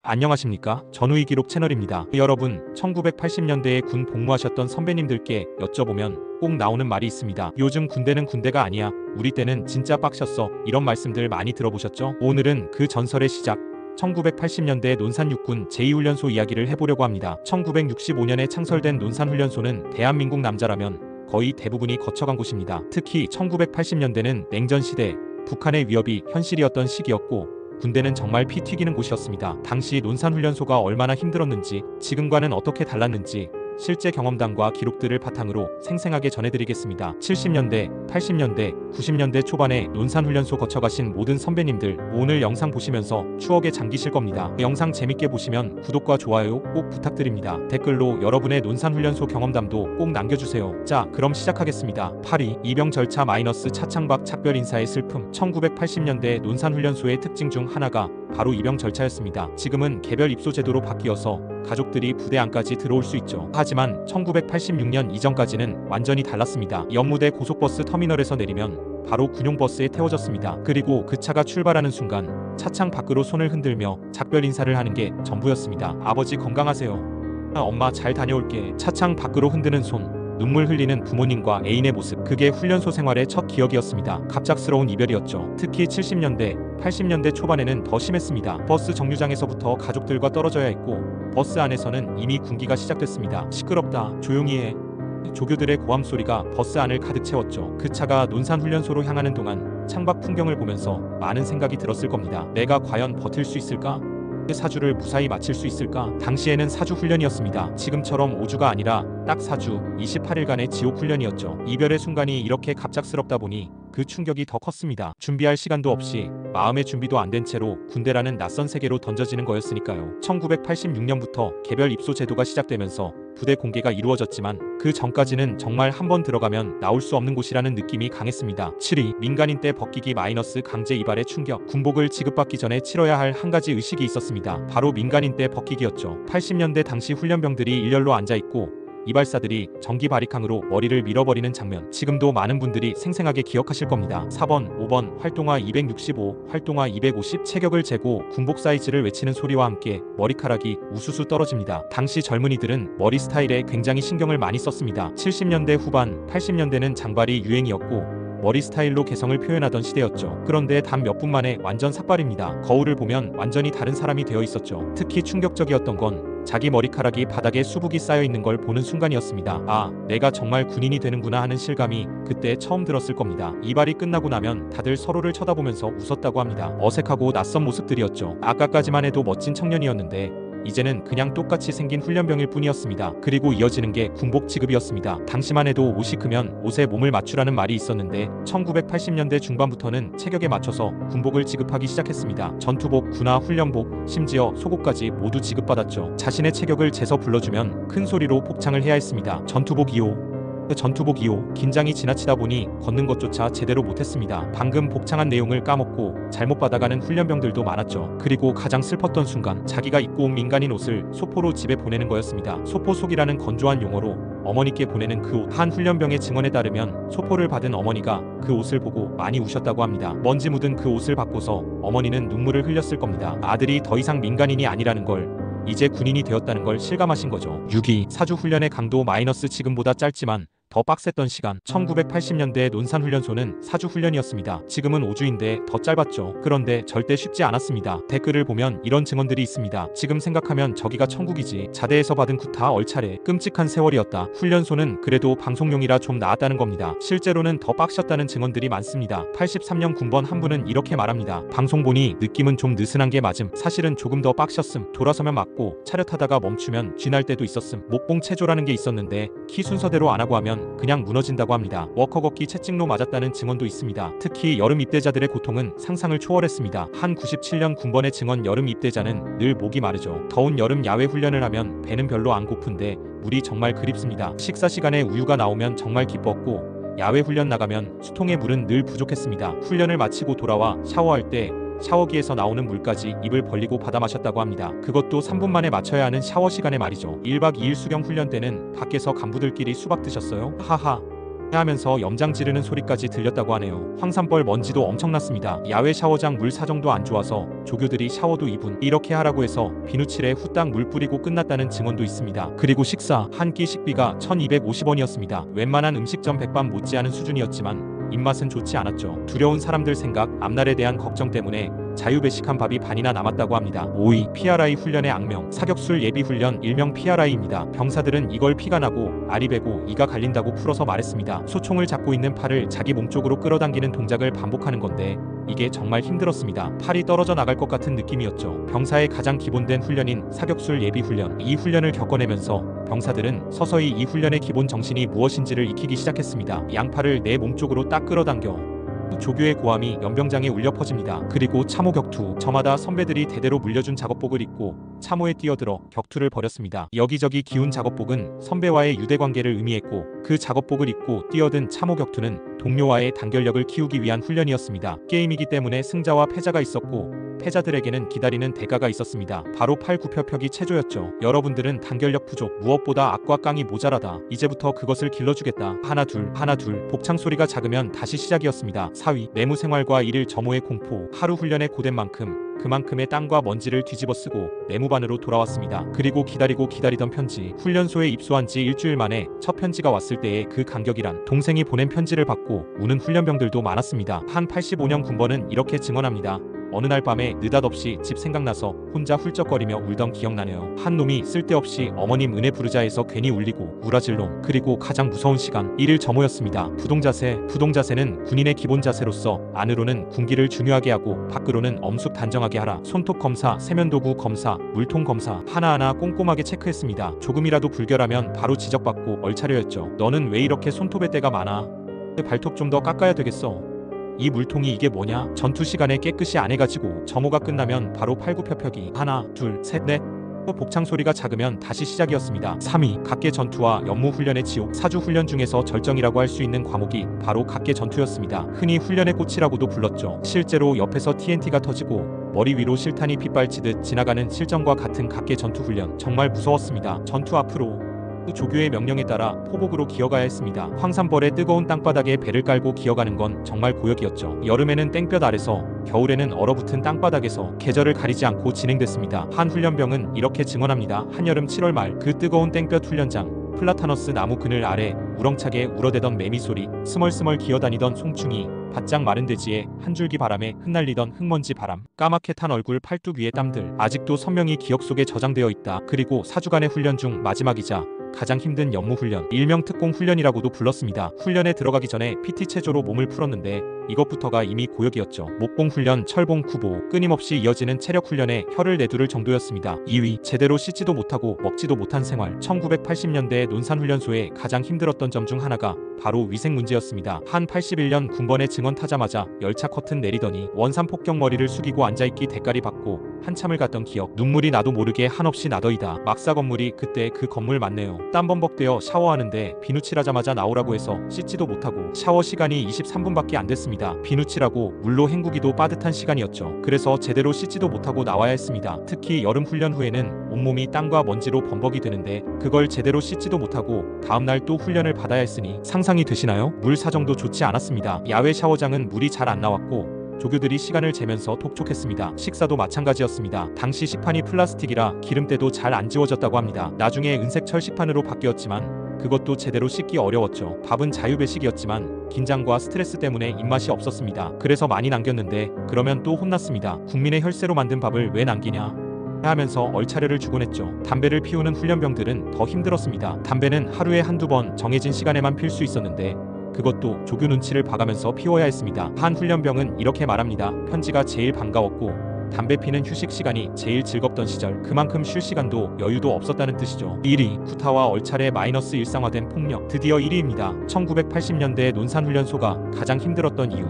안녕하십니까? 전우이기록 채널입니다. 여러분, 1980년대에 군 복무하셨던 선배님들께 여쭤보면 꼭 나오는 말이 있습니다. 요즘 군대는 군대가 아니야. 우리 때는 진짜 빡셨어. 이런 말씀들 많이 들어보셨죠? 오늘은 그 전설의 시작, 1980년대 논산육군 제2훈련소 이야기를 해보려고 합니다. 1965년에 창설된 논산훈련소는 대한민국 남자라면 거의 대부분이 거쳐간 곳입니다. 특히 1980년대는 냉전시대, 북한의 위협이 현실이었던 시기였고 군대는 정말 피 튀기는 곳이었습니다. 당시 논산훈련소가 얼마나 힘들었는지, 지금과는 어떻게 달랐는지 실제 경험담과 기록들을 바탕으로 생생하게 전해드리겠습니다. 70년대, 80년대, 90년대 초반에 논산훈련소 거쳐가신 모든 선배님들, 오늘 영상 보시면서 추억에 잠기실 겁니다. 영상 재밌게 보시면 구독과 좋아요 꼭 부탁드립니다. 댓글로 여러분의 논산훈련소 경험담도 꼭 남겨주세요. 자, 그럼 시작하겠습니다. 8위, 이병 절차 마이너스 차창박 작별 인사의 슬픔. 1980년대 논산훈련소의 특징 중 하나가 바로 입영 절차였습니다. 지금은 개별 입소 제도로 바뀌어서 가족들이 부대 안까지 들어올 수 있죠. 하지만 1986년 이전까지는 완전히 달랐습니다. 연무대 고속버스 터미널에서 내리면 바로 군용버스에 태워졌습니다. 그리고 그 차가 출발하는 순간 차창 밖으로 손을 흔들며 작별 인사를 하는 게 전부였습니다. 아버지 건강하세요. 엄마 잘 다녀올게. 차창 밖으로 흔드는 손, 눈물 흘리는 부모님과 애인의 모습, 그게 훈련소 생활의 첫 기억이었습니다. 갑작스러운 이별이었죠. 특히 70년대, 80년대 초반에는 더 심했습니다. 버스 정류장에서부터 가족들과 떨어져야 했고 버스 안에서는 이미 군기가 시작됐습니다. 시끄럽다, 조용히 해. 조교들의 고함 소리가 버스 안을 가득 채웠죠. 그 차가 논산훈련소로 향하는 동안 창밖 풍경을 보면서 많은 생각이 들었을 겁니다. 내가 과연 버틸 수 있을까? 사주를 무사히 마칠 수 있을까? 당시에는 사주 훈련이었습니다. 지금처럼 5주가 아니라 딱 4주, 28일간의 지옥 훈련이었죠. 이별의 순간이 이렇게 갑작스럽다 보니 그 충격이 더 컸습니다. 준비할 시간도 없이 마음의 준비도 안 된 채로 군대라는 낯선 세계로 던져지는 거였으니까요. 1986년부터 개별 입소 제도가 시작되면서 부대 공개가 이루어졌지만 그 전까지는 정말 한번 들어가면 나올 수 없는 곳이라는 느낌이 강했습니다. 7위, 민간인 때 벗기기 마이너스 강제 이발의 충격. 군복을 지급받기 전에 치러야 할 한 가지 의식이 있었습니다. 바로 민간인 때 벗기기였죠. 80년대 당시 훈련병들이 일렬로 앉아있고 이발사들이 전기 바리캉으로 머리를 밀어버리는 장면, 지금도 많은 분들이 생생하게 기억하실 겁니다. 4번, 5번, 활동화 265, 활동화 250, 체격을 재고 군복 사이즈를 외치는 소리와 함께 머리카락이 우수수 떨어집니다. 당시 젊은이들은 머리 스타일에 굉장히 신경을 많이 썼습니다. 70년대 후반, 80년대는 장발이 유행이었고 머리 스타일로 개성을 표현하던 시대였죠. 그런데 단 몇 분 만에 완전 삭발입니다. 거울을 보면 완전히 다른 사람이 되어 있었죠. 특히 충격적이었던 건 자기 머리카락이 바닥에 수북이 쌓여 있는 걸 보는 순간이었습니다. 아, 내가 정말 군인이 되는구나 하는 실감이 그때 처음 들었을 겁니다. 이발이 끝나고 나면 다들 서로를 쳐다보면서 웃었다고 합니다. 어색하고 낯선 모습들이었죠. 아까까지만 해도 멋진 청년이었는데 이제는 그냥 똑같이 생긴 훈련병일 뿐이었습니다. 그리고 이어지는 게 군복 지급이었습니다. 당시만 해도 옷이 크면 옷에 몸을 맞추라는 말이 있었는데 1980년대 중반부터는 체격에 맞춰서 군복을 지급하기 시작했습니다. 전투복, 군화, 훈련복, 심지어 속옷까지 모두 지급받았죠. 자신의 체격을 재서 불러주면 큰 소리로 복창을 해야 했습니다. 전투복 2호, 전투복 2호. 긴장이 지나치다 보니 걷는 것조차 제대로 못했습니다. 방금 복창한 내용을 까먹고 잘못 받아가는 훈련병들도 많았죠. 그리고 가장 슬펐던 순간, 자기가 입고 온 민간인 옷을 소포로 집에 보내는 거였습니다. 소포속이라는 건조한 용어로 어머니께 보내는 그 옷. 한 훈련병의 증언에 따르면 소포를 받은 어머니가 그 옷을 보고 많이 우셨다고 합니다. 먼지 묻은 그 옷을 받고서 어머니는 눈물을 흘렸을 겁니다. 아들이 더 이상 민간인이 아니라는 걸, 이제 군인이 되었다는 걸 실감하신 거죠. 6위, 사주 훈련의 강도 마이너스 지금보다 짧지만 더 빡셌던 시간. 1980년대 논산훈련소는 사주 훈련이었습니다. 지금은 5주인데 더 짧았죠. 그런데 절대 쉽지 않았습니다. 댓글을 보면 이런 증언들이 있습니다. 지금 생각하면 저기가 천국이지. 자대에서 받은 구타 얼차례. 끔찍한 세월이었다. 훈련소는 그래도 방송용이라 좀 나았다는 겁니다. 실제로는 더 빡셨다는 증언들이 많습니다. 83년 군번 한 분은 이렇게 말합니다. 방송 보니 느낌은 좀 느슨한 게 맞음. 사실은 조금 더 빡셨음. 돌아서면 맞고 차렷하다가 멈추면 쥐날 때도 있었음. 목봉 체조라는 게 있었는데 키 순서대로 안 하고 하면 그냥 무너진다고 합니다. 워커 걷기 채찍로 맞았다는 증언도 있습니다. 특히 여름 입대자들의 고통은 상상을 초월했습니다. 한 97년 군번의 증언, 여름 입대자는 늘 목이 마르죠. 더운 여름 야외 훈련을 하면 배는 별로 안 고픈데 물이 정말 그립습니다. 식사 시간에 우유가 나오면 정말 기뻤고 야외 훈련 나가면 수통의 물은 늘 부족했습니다. 훈련을 마치고 돌아와 샤워할 때 샤워기에서 나오는 물까지 입을 벌리고 받아 마셨다고 합니다. 그것도 3분 만에 맞춰야 하는 샤워 시간에 말이죠. 1박 2일 수경 훈련 때는 밖에서 간부들끼리 수박 드셨어요? 하하. 하면서 염장 지르는 소리까지 들렸다고 하네요. 황산벌 먼지도 엄청났습니다. 야외 샤워장 물 사정도 안 좋아서 조교들이 샤워도 2분 이렇게 하라고 해서 비누칠에 후딱 물 뿌리고 끝났다는 증언도 있습니다. 그리고 식사 한 끼 식비가 1250원이었습니다. 웬만한 음식점 백반 못지않은 수준이었지만 입맛은 좋지 않았죠. 두려운 사람들 생각, 앞날에 대한 걱정 때문에 자유배식한 밥이 반이나 남았다고 합니다. 5위, PRI 훈련의 악명, 사격술 예비훈련 일명 PRI입니다. 병사들은 이걸 피가 나고 알이 배고 이가 갈린다고 풀어서 말했습니다. 소총을 잡고 있는 팔을 자기 몸 쪽으로 끌어당기는 동작을 반복하는 건데 이게 정말 힘들었습니다. 팔이 떨어져 나갈 것 같은 느낌이었죠. 병사의 가장 기본된 훈련인 사격술 예비훈련. 이 훈련을 겪어내면서 병사들은 서서히 이 훈련의 기본 정신이 무엇인지를 익히기 시작했습니다. 양팔을 내 몸 쪽으로 딱 끌어당겨 조교의 고함이 연병장에 울려 퍼집니다. 그리고 참호 격투. 저마다 선배들이 대대로 물려준 작업복을 입고 참호에 뛰어들어 격투를 벌였습니다. 여기저기 기운 작업복은 선배와의 유대관계를 의미했고 그 작업복을 입고 뛰어든 참호 격투는 동료와의 단결력을 키우기 위한 훈련이었습니다. 게임이기 때문에 승자와 패자가 있었고 패자들에게는 기다리는 대가가 있었습니다. 바로 팔굽혀펴기 체조였죠. 여러분들은 단결력 부족, 무엇보다 악과 깡이 모자라다. 이제부터 그것을 길러주겠다. 하나 둘 복창 소리가 작으면 다시 시작이었습니다. 4위, 내무생활과 1일 점호의 공포. 하루 훈련에 고된 만큼 그만큼의 땀과 먼지를 뒤집어 쓰고 내무반으로 돌아왔습니다. 그리고 기다리던 편지. 훈련소에 입소한 지 일주일 만에 첫 편지가 왔을 때의 그 감격이란. 동생이 보낸 편지를 받고 우는 훈련병들도 많았습니다. 한 85년 군번은 이렇게 증언합니다. 어느 날 밤에 느닷없이 집 생각나서 혼자 훌쩍거리며 울던 기억나네요. 한 놈이 쓸데없이 어머님 은혜 부르자 해서 괜히 울리고 우라질 놈. 그리고 가장 무서운 시간 1일 점호였습니다. 부동자세는 군인의 기본 자세로서 안으로는 군기를 중요하게 하고 밖으로는 엄숙 단정하게 하라. 손톱 검사, 세면도구 검사, 물통 검사 하나하나 꼼꼼하게 체크했습니다. 조금이라도 불결하면 바로 지적받고 얼차려였죠. 너는 왜 이렇게 손톱에 때가 많아? 발톱 좀 더 깎아야 되겠어. 이 물통이 이게 뭐냐? 전투 시간에 깨끗이 안 해가지고 점호가 끝나면 바로 팔굽혀펴기 하나 둘 셋 넷. 복창 소리가 작으면 다시 시작이었습니다. 3위, 각계 전투와 연무 훈련의 지옥. 사주 훈련 중에서 절정이라고 할 수 있는 과목이 바로 각계 전투였습니다. 흔히 훈련의 꽃이라고도 불렀죠. 실제로 옆에서 TNT가 터지고 머리 위로 실탄이 빗발치듯 지나가는 실전과 같은 각계 전투 훈련. 정말 무서웠습니다. 전투 앞으로 조교의 명령에 따라 포복으로 기어가야 했습니다. 황산벌의 뜨거운 땅바닥에 배를 깔고 기어가는 건 정말 고역이었죠. 여름에는 땡볕 아래서, 겨울에는 얼어붙은 땅바닥에서 계절을 가리지 않고 진행됐습니다. 한 훈련병은 이렇게 증언합니다. 한여름 7월 말 그 뜨거운 땡볕 훈련장, 플라타너스 나무 그늘 아래 우렁차게 울어대던 매미 소리, 스멀스멀 기어다니던 송충이, 바짝 마른 대지에 한 줄기 바람에 흩날리던 흙먼지 바람, 까맣게 탄 얼굴 팔뚝 위의 땀들 아직도 선명히 기억 속에 저장되어 있다. 그리고 4주간의 훈련 중 마지막이자 가장 힘든 연무 훈련, 일명 특공 훈련이라고도 불렀습니다. 훈련에 들어가기 전에 PT 체조로 몸을 풀었는데 이것부터가 이미 고역이었죠. 목공 훈련, 철봉 쿠보, 끊임없이 이어지는 체력 훈련에 혀를 내두를 정도였습니다. 2위, 제대로 씻지도 못하고 먹지도 못한 생활. 1980년대 논산훈련소에 가장 힘들었던 점 중 하나가 바로 위생 문제였습니다. 한 81년 군번에 증원 타자마자 열차 커튼 내리더니 원산 폭격 머리를 숙이고 앉아있기 대가리 받고 한참을 갔던 기억. 눈물이 나도 모르게 한없이 나더이다. 막사 건물이 그때 그 건물 맞네요. 땀 범벅되어 샤워하는데 비누칠하자마자 나오라고 해서 씻지도 못하고 샤워 시간이 23분밖에 안 됐습니다. 비누칠하고 물로 헹구기도 빠듯한 시간이었죠. 그래서 제대로 씻지도 못하고 나와야 했습니다. 특히 여름 훈련 후에는 온몸이 땀과 먼지로 범벅이 되는데 그걸 제대로 씻지도 못하고 다음날 또 훈련을 받아야 했으니 상상이 되시나요? 물 사정도 좋지 않았습니다. 야외 샤워장은 물이 잘 안 나왔고 조교들이 시간을 재면서 독촉했습니다. 식사도 마찬가지였습니다. 당시 식판이 플라스틱이라 기름때도 잘 안 지워졌다고 합니다. 나중에 은색 철식판으로 바뀌었지만 그것도 제대로 씻기 어려웠죠. 밥은 자유배식이었지만 긴장과 스트레스 때문에 입맛이 없었습니다. 그래서 많이 남겼는데 그러면 또 혼났습니다. 국민의 혈세로 만든 밥을 왜 남기냐 하면서 얼차려를 주곤 했죠. 담배를 피우는 훈련병들은 더 힘들었습니다. 담배는 하루에 한두 번 정해진 시간에만 필 수 있었는데 그것도 조교 눈치를 봐가면서 피워야 했습니다. 한 훈련병은 이렇게 말합니다. 편지가 제일 반가웠고 담배 피는 휴식 시간이 제일 즐겁던 시절. 그만큼 쉴 시간도 여유도 없었다는 뜻이죠. 1위, 구타와 얼차례 마이너스 일상화된 폭력. 드디어 1위입니다. 1980년대 논산훈련소가 가장 힘들었던 이유,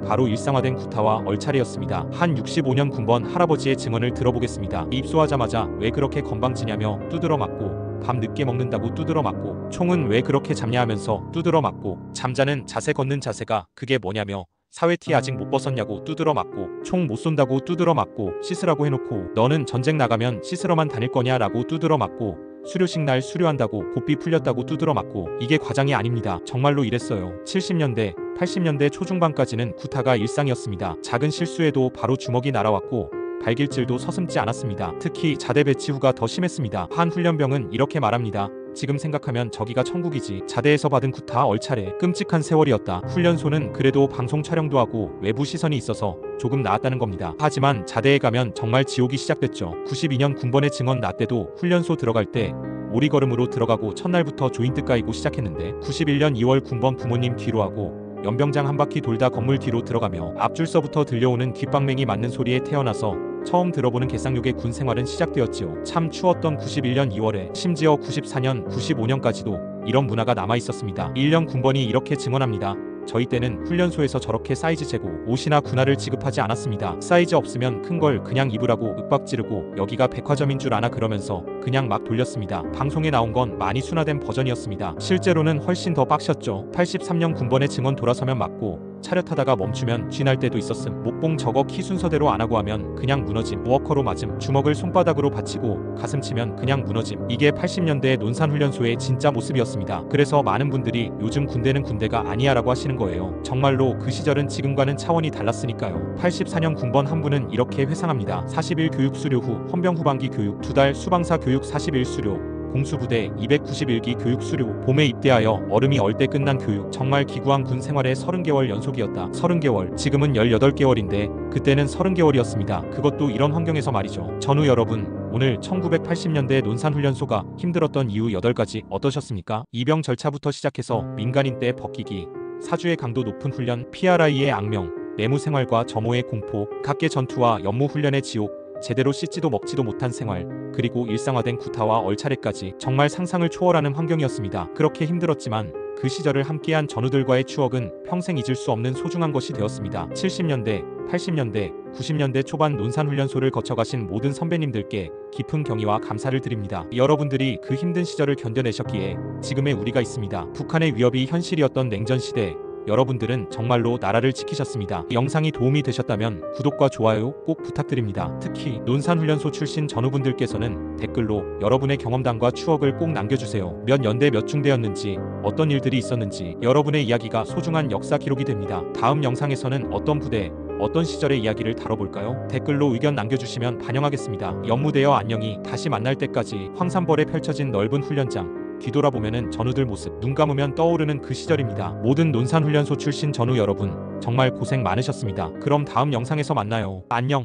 바로 일상화된 구타와 얼차례였습니다. 한 65년 군번 할아버지의 증언을 들어보겠습니다. 입소하자마자 왜 그렇게 건방지냐며 두드러 맞고, 밤 늦게 먹는다고 두드러 맞고, 총은 왜 그렇게 잡냐 하면서 두드러 맞고, 잠자는 자세 걷는 자세가 그게 뭐냐며 사회티 아직 못 벗었냐고 두드러 맞고, 총 못 쏜다고 두드러 맞고, 씻으라고 해놓고 너는 전쟁 나가면 씻으러만 다닐 거냐 라고 두드러 맞고, 수료식 날 수료한다고 고삐 풀렸다고 두드러 맞고 이게 과장이 아닙니다. 정말로 이랬어요. 70년대 80년대 초중반까지는 구타가 일상이었습니다. 작은 실수에도 바로 주먹이 날아왔고 발길질도 서슴지 않았습니다. 특히 자대 배치 후가 더 심했습니다. 한 훈련병은 이렇게 말합니다. 지금 생각하면 저기가 천국이지. 자대에서 받은 구타 얼차례 끔찍한 세월이었다. 훈련소는 그래도 방송 촬영도 하고 외부 시선이 있어서 조금 나았다는 겁니다. 하지만 자대에 가면 정말 지옥이 시작됐죠. 92년 군번의 증언 나 때도 훈련소 들어갈 때 오리걸음으로 들어가고 첫날부터 조인트 까이고 시작했는데 91년 2월 군번 부모님 뒤로 하고 연병장 한 바퀴 돌다 건물 뒤로 들어가며 앞줄서부터 들려오는 귓방맹이 맞는 소리에 태어나서 처음 들어보는 개쌍욕의 군 생활은 시작되었지요. 참 추웠던 91년 2월에 심지어 94년, 95년까지도 이런 문화가 남아 있었습니다. 1년 군번이 이렇게 증언합니다. 저희 때는 훈련소에서 저렇게 사이즈 재고 옷이나 군화를 지급하지 않았습니다. 사이즈 없으면 큰 걸 그냥 입으라고 윽박 지르고 여기가 백화점인 줄 아나 그러면서 그냥 막 돌렸습니다. 방송에 나온 건 많이 순화된 버전이었습니다. 실제로는 훨씬 더 빡셨죠. 83년 군번의 증언 돌아서면 맞고 차렷하다가 멈추면 쥐날 때도 있었음. 목봉 저거 키 순서대로 안 하고 하면 그냥 무너짐. 워커로 맞음. 주먹을 손바닥으로 받치고 가슴 치면 그냥 무너짐. 이게 80년대 논산훈련소의 진짜 모습이었습니다. 그래서 많은 분들이 요즘 군대는 군대가 아니야 라고 하시는 거예요. 정말로 그 시절은 지금과는 차원이 달랐으니까요. 84년 군번 한부는 이렇게 회상합니다. 40일 교육 수료 후 헌병 후반기 교육 2달 수방사 교육 40일 수료 공수부대 291기 교육 수료 봄에 입대하여 얼음이 얼 때 끝난 교육 정말 기구한 군 생활의 30개월 연속이었다. 30개월 지금은 18개월인데 그때는 30개월이었습니다. 그것도 이런 환경에서 말이죠. 전우 여러분 오늘 1980년대 논산훈련소가 힘들었던 이유 8가지 어떠셨습니까? 입영 절차부터 시작해서 민간인 때 벗기기 사주의 강도 높은 훈련 PRI의 악명 내무 생활과 점호의 공포 각계 전투와 연무 훈련의 지옥 제대로 씻지도 먹지도 못한 생활 그리고 일상화된 구타와 얼차례까지 정말 상상을 초월하는 환경이었습니다. 그렇게 힘들었지만 그 시절을 함께한 전우들과의 추억은 평생 잊을 수 없는 소중한 것이 되었습니다. 70년대, 80년대, 90년대 초반 논산훈련소를 거쳐가신 모든 선배님들께 깊은 경의와 감사를 드립니다. 여러분들이 그 힘든 시절을 견뎌내셨기에 지금의 우리가 있습니다. 북한의 위협이 현실이었던 냉전시대 여러분들은 정말로 나라를 지키셨습니다. 영상이 도움이 되셨다면 구독과 좋아요 꼭 부탁드립니다. 특히 논산훈련소 출신 전우분들께서는 댓글로 여러분의 경험담과 추억을 꼭 남겨주세요. 몇 연대 몇 중대였는지 어떤 일들이 있었는지 여러분의 이야기가 소중한 역사 기록이 됩니다. 다음 영상에서는 어떤 부대 어떤 시절의 이야기를 다뤄볼까요? 댓글로 의견 남겨주시면 반영하겠습니다. 연무대여 안녕히 다시 만날 때까지 황산벌에 펼쳐진 넓은 훈련장 뒤돌아보면은 전우들 모습 눈 감으면 떠오르는 그 시절입니다. 모든 논산훈련소 출신 전우 여러분 정말 고생 많으셨습니다. 그럼 다음 영상에서 만나요. 안녕.